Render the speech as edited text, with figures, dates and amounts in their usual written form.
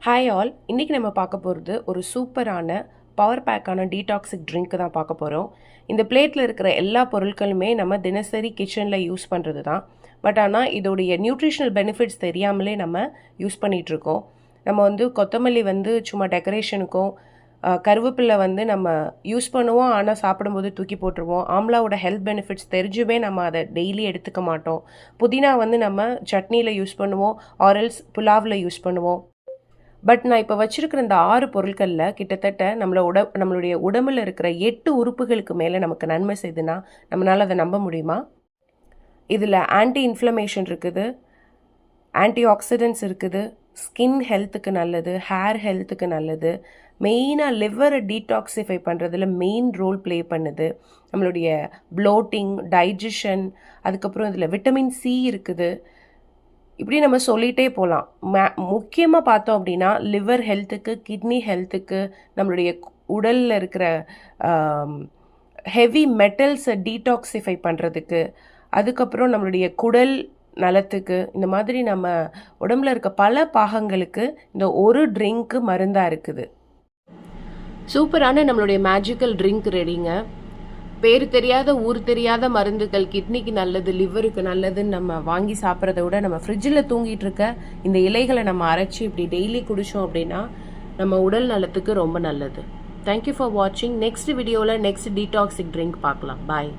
Hi all, இன்றைக்கி நம்ம பார்க்க போகிறது ஒரு சூப்பரான பவர் பேக்கான டீடாக்ஸிக் ட்ரிங்க்கு தான் பார்க்க போகிறோம். இந்த பிளேட்டில் இருக்கிற எல்லா பொருட்களுமே நம்ம தினசரி கிச்சனில் யூஸ் பண்ணுறது தான். பட் ஆனால் இதோடைய நியூட்ரிஷனல் பெனிஃபிட்ஸ் தெரியாமலே நம்ம யூஸ் பண்ணிகிட்ருக்கோம். நம்ம கொத்தமல்லி சும்மா டெக்கரேஷனுக்கும், கருவேப்பிலை நம்ம யூஸ் பண்ணுவோம், ஆனால் சாப்பிடும்போது தூக்கி போட்டுருவோம். ஆம்லாவோட ஹெல்த் பெனிஃபிட்ஸ் தெரிஞ்சுமே நம்ம அதை டெய்லி எடுத்துக்க மாட்டோம். புதினா நம்ம சட்னியில் யூஸ் பண்ணுவோம், ஆரல்ஸ் புலாவில் யூஸ் பண்ணுவோம். பட் நான் இப்போ வச்சுருக்கிற இந்த 6 பொருட்களில் கிட்டத்தட்ட நம்மளுடைய உடம்பில் இருக்கிற 8 உறுப்புகளுக்கு மேலே நமக்கு நன்மை செய்யுதுன்னா நம்மளால் அதை நம்ப முடியுமா? இதில் ஆன்டி இன்ஃப்ளமேஷன் இருக்குது, ஆன்டி ஆக்சிடென்ட்ஸ் இருக்குது, ஸ்கின் ஹெல்த்துக்கு நல்லது, ஹேர் ஹெல்த்துக்கு நல்லது, மெயினாக லிவரை டீடாக்சிஃபை பண்ணுறதுல மெயின் ரோல் ப்ளே பண்ணுது. நம்மளுடைய ப்ளோட்டிங், டைஜஷன், அதுக்கப்புறம் இதில் விட்டமின் சி இருக்குது. இப்படி நம்ம சொல்லிகிட்டே போகலாம். முக்கியமாக பார்த்தோம் அப்படின்னா லிவர் ஹெல்த்துக்கு, கிட்னி ஹெல்த்துக்கு, நம்மளுடைய உடலில் இருக்கிற ஹெவி மெட்டல்ஸை டீடாக்சிஃபை பண்ணுறதுக்கு, அதுக்கப்புறம் நம்மளுடைய குடல் நலத்துக்கு, இந்த மாதிரி நம்ம உடம்புல இருக்க பல பாகங்களுக்கு இந்த ஒரு ட்ரிங்க்கு மருந்தாக இருக்குது. சூப்பரான நம்மளுடைய மேஜிக்கல் ட்ரிங்க் ரெடிங்க. பேர் தெரியாத ஊர் தெரியாத மருந்துகள் கிட்னிக்கு நல்லது, லிவருக்கு நல்லதுன்னு நம்ம வாங்கி சாப்பிட்றத விட நம்ம ஃப்ரிட்ஜில் தூங்கிட்டு இருக்க இந்த இலைகளை நம்ம அரைச்சி இப்படி டெய்லி குடித்தோம் அப்படின்னா நம்ம உடல் நலத்துக்கு ரொம்ப நல்லது. தேங்க்யூ ஃபார் வாட்சிங். நெக்ஸ்ட் வீடியோவில் நெக்ஸ்ட் டீடாக்ஸிக் ட்ரிங்க் பார்க்கலாம். பாய்.